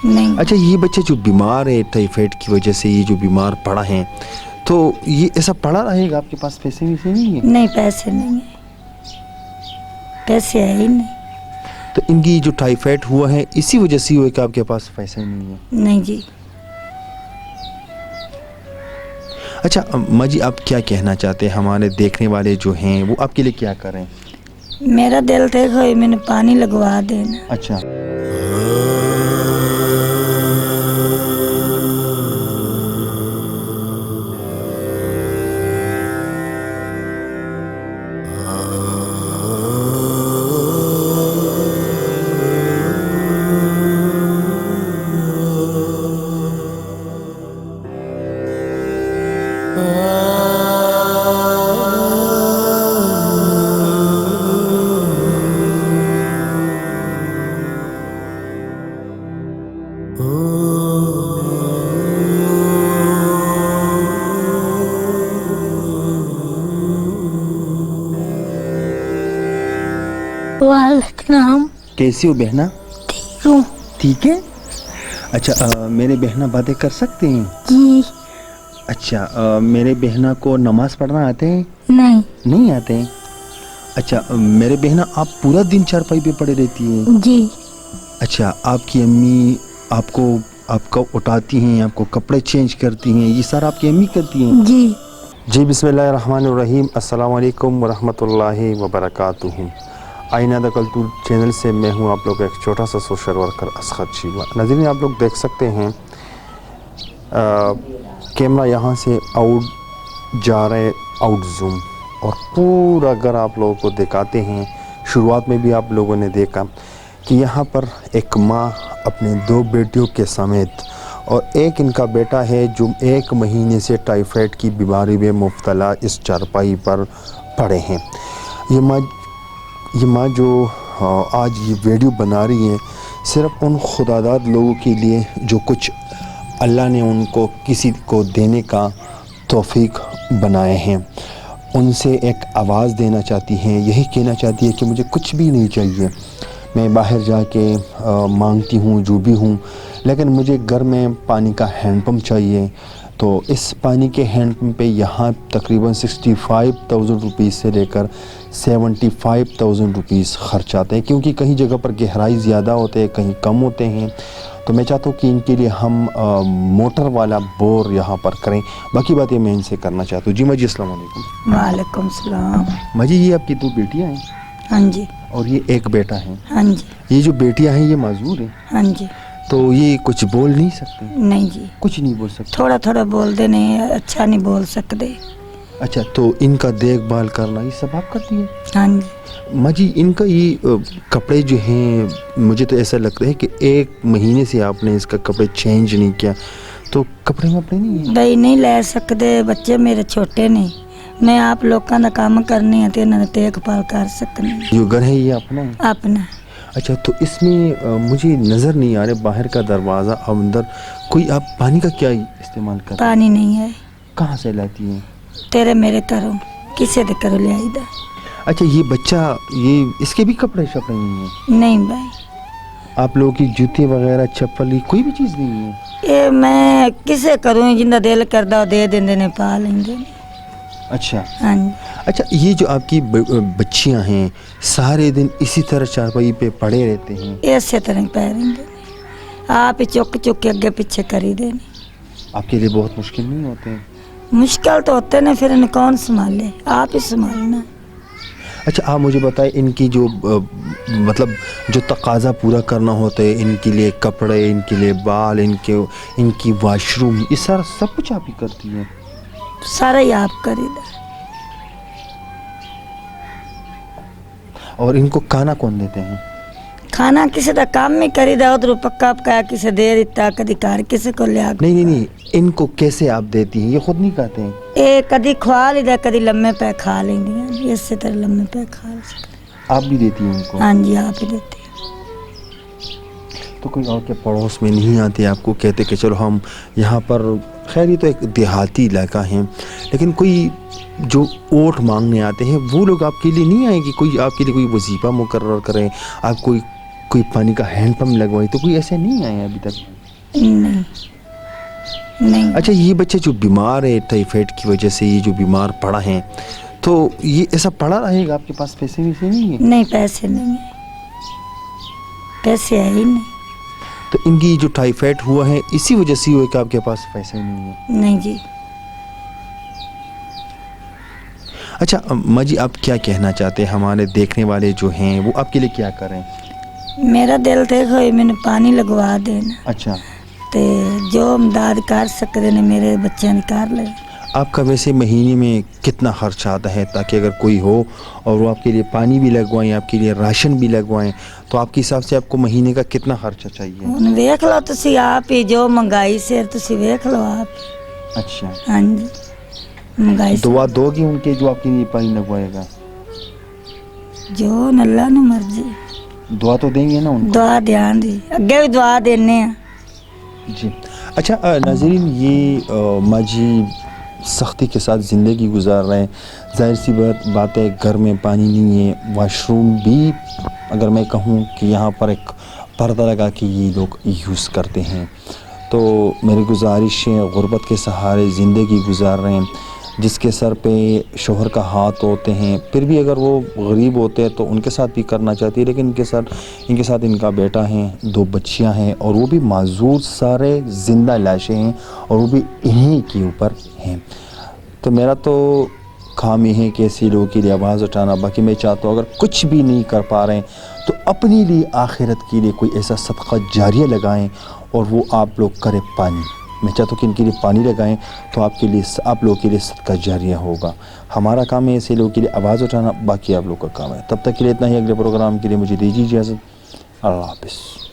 नहीं। अच्छा, ये बच्चे जो बीमार है टाइफाइड की वजह से, ये जो बीमार पड़ा है, तो ये ऐसा पड़ा रहेगा? आपके पास पैसे वैसे नहीं है? नहीं, पैसे नहीं है, पैसे है ही नहीं। तो इनकी जो टाइफाइड हुआ है इसी वजह से हुआ कि आपके पास पैसे नहीं है? नहीं जी। अच्छा माँ जी, आप क्या कहना चाहते हैं? हमारे देखने वाले जो हैं वो आपके लिए क्या करें? मेरा दिल देखो, मैंने पानी लगवा देना। अच्छा, वालेकुम। कैसी हो बहना? ठीक हूँ ठीक है। अच्छा मेरे बहना बातें कर सकते हैं? जी। अच्छा मेरे बहना को नमाज पढ़ना आते हैं? नहीं। नहीं आते हैं। अच्छा मेरे बहना, आप पूरा दिन चारपाई पे पड़े रहती हैं? जी। अच्छा, आपकी अम्मी आपको उठाती हैं, आपको कपड़े चेंज करती हैं, ये सारा आपकी अम्मी करती हैं? जी। जी बिस्मिल्लाहिर्रहमानिर्रहीम, अस्सलाम वालेकुम वरहमतुल्लाहि वबरकातुहू। आईना द कल्तूर चैनल से मैं हूं आप लोग का एक छोटा सा सोशल वर्कर असगत शीबा। नाज़रीन, आप लोग देख सकते हैं कैमरा यहाँ से आउट जा रहे, आउट जूम, और पूरा घर आप लोगों को दिखाते हैं। शुरुआत में भी आप लोगों ने देखा कि यहाँ पर एक माँ अपने 2 बेटियों के समेत, और एक इनका बेटा है जो 1 महीने से टाइफाइड की बीमारी में मुब्तला इस चारपाई पर पड़े हैं। ये माँ जो आज ये वीडियो बना रही है, सिर्फ़ उन खुदादार लोगों के लिए जो कुछ अल्लाह ने उनको किसी को देने का तौफीक बनाए हैं, उनसे एक आवाज़ देना चाहती हैं। यही कहना चाहती है कि मुझे कुछ भी नहीं चाहिए, मैं बाहर जाके मांगती हूँ जो भी हूँ, लेकिन मुझे घर में पानी का हैंडपम्प चाहिए। तो इस पानी के हैंडपम्प पे यहाँ तकरीबन 65,000 रुपीज़ से लेकर 75,000 रुपीज़ खर्च आते हैं, क्योंकि कहीं जगह पर गहराई ज़्यादा होते हैं, कहीं कम होते हैं। तो मैं चाहता हूँ कि इनके लिए हम मोटर वाला बोर यहाँ पर करें। बाकी बातें मैं इनसे करना चाहता हूँ। जी माँ जी, अस्सलाम वालेकुम। वालेकुम सलाम। माँ जी, ये आपकी 2 बेटियाँ हैं? हाँ जी। और ये एक बेटा है? हाँ जी। ये जो बेटियाँ हैं ये माजूर हैं? हाँ जी। तो ये कुछ बोल नहीं सकते? नहीं जी, कुछ नहीं बोल सकते? थोड़ा थोड़ा बोलते नहीं, अच्छा नहीं बोल सकते। अच्छा, तो इनका देखभाल करना ये सब आप करती हैं? हाँ जी। माँ जी, इनका ये कपड़े जो हैं, मुझे तो ऐसा लगता है कि 1 महीने से आपने इसका कपड़े चेंज नहीं किया, तो कपड़े वपड़े नहीं है? दही नहीं ले सकते, बच्चे मेरे छोटे नहीं, मैं आप लोगों का काम करनी है, तेना देखभाल कर सकनी। जो घर है ये अपना है? अपना। अच्छा, तो इसमें मुझे नज़र नहीं आ रहा बाहर का दरवाज़ा, अंदर कोई आप पानी का क्या इस्तेमाल करते? पानी नहीं है। कहाँ से लाती हैं? तेरे मेरे करो, किसे दे करो ले आई दा। अच्छा, ये बच्चा, ये इसके भी कपड़े शपड़े नहीं हैं? नहीं भाई। आप लोगों की जूते वगैरह, चप्पल, कोई भी चीज़ नहीं है? ये मैं किसे करूँ, जिंदा दिल करदा दे देंगे ने, पा लेंगे। अच्छा। हाँ जी। अच्छा, ये जो आपकी बच्चियां हैं सारे दिन इसी तरह चारपाई पे पड़े रहते हैं? ऐसे तरह पैरेंगे, आप ही चुक चुक के आगे पीछे करी देने। आपके लिए बहुत मुश्किल नहीं होते हैं? मुश्किल तो होते ना, फिर इन्हें कौन संभाले, आप ही संभालना। अच्छा, आप मुझे बताएं, इनकी जो मतलब जो तकाजा पूरा करना होता है, इनके लिए कपड़े, इनके लिए बाल, इनकी वाशरूम, ये सारा सब कुछ आप ही करती हैं? सारा ही आप करी दे। और इनको खाना कौन देते हैं? खाना किसी का काम में करी दा, उधर पक्का पकाया किसे दे देता, कभी कार किसे को ले। नहीं, इनको कैसे आप देती हैं? ये खुद नहीं खाते हैं? ए कभी खवा ली दा, कभी लम्बे पे खा लेंगे, इससे तरह लम्बे पे खा सकते। आप भी देती हैं उनको? हाँ जी, आप ही देती हैं। तो कोई और के पड़ोस में नहीं आते आपको, कहते कि चलो हम यहाँ पर, खैर ये तो एक देहाती इलाका है, लेकिन कोई जो वोट मांगने आते हैं वो लोग आपके लिए नहीं आए कि कोई आपके लिए कोई वजीफ़ा मुकर्रर करें, आप कोई کوئی پانی کا ہینڈ پمپ لگوائی تو کوئی ایسے نہیں آیا ابھی تک؟ نہیں. اچھا یہ بچے جو بیمار ہے ٹائیفائڈ کی وجہ سے، یہ جو بیمار پڑا ہیں، تو یہ ایسا پڑا رہے گا؟ آپ کے پاس پیسے ویسے نہیں ہیں؟ نہیں پیسے نہیں ہیں، پیسے ہے ہی نہیں. تو ان کی جو ٹائیفائڈ ہوا ہے اسی وجہ سے ہوا کہ آپ کے پاس پیسے نہیں ہیں؟ نہیں جی. اچھا ماں جی، آپ کیا کہنا چاہتے ہیں؟ ہمارے دیکھنے والے جو ہیں وہ آپ کے لیے کیا کریں؟ میرا دل دیکھو میں نے پانی لگوا دینا، اچھا تے جو امداد کر سکتے نے میرے بچے نے کر لے. آپ کا ویسے مہینے میں کتنا خرچ آتا ہے، تاکہ اگر کوئی ہو اور وہ آپ کے لیے پانی بھی لگوائیں، آپ کے لیے راشن بھی لگوائیں، تو آپ کے حساب سے آپ کو مہینے کا کتنا خرچہ چاہیے؟ ہن ویکھ لو تسی آپ ہی، جو منگائی سے تسی ویکھ لو آپ. اچھا ہاں جی منگائی سے دعا دو گی ان کے جو آپ کے لیے پانی لگوائے گا؟ جو اللہ نے مرضی. دعا تو دیں گے نا ان کو؟ دعا دھیان دی، اگے بھی دعا دینے ہیں. جی اچھا ناظرین، یہ ماں جی سختی کے ساتھ زندگی گزار رہے ہیں. ظاہر سی بات ہے، گھر میں پانی نہیں ہے، واش روم بھی اگر میں کہوں کہ یہاں پر ایک پردہ لگا کے یہ لوگ یوز کرتے ہیں. تو میری گزارش ہے، غربت کے سہارے زندگی گزار رہے ہیں، جس کے سر پہ شوہر کا ہاتھ ہوتے ہیں، پھر بھی اگر وہ غریب ہوتے ہیں تو ان کے ساتھ بھی کرنا چاہتی ہے، لیکن ان کے ساتھ ان کا بیٹا ہے، 2 بچیاں ہیں، اور وہ بھی معذور، سارے زندہ لاشیں ہیں، اور وہ بھی انہی کے اوپر ہیں. تو میرا تو کام یہ ہے کہ ایسے لوگوں کے لیے آواز اٹھانا. باقی میں چاہتا ہوں اگر کچھ بھی نہیں کر پا رہے ہیں تو اپنے لیے آخرت کے لیے کوئی ایسا صدقہ جاریہ لگائیں، اور وہ آپ لوگ کریں پانی. میں چاہتا ہوں کہ ان کے لیے پانی لگائیں تو آپ لوگوں کے لیے صدقہ جاریہ ہوگا. ہمارا کام ہے ایسے لوگوں کے لیے آواز اٹھانا، باقی آپ لوگ کا کام ہے. تب تک کے لیے اتنا ہی. اگلے پروگرام کے لیے مجھے دیجیے اجازت. اللہ حافظ.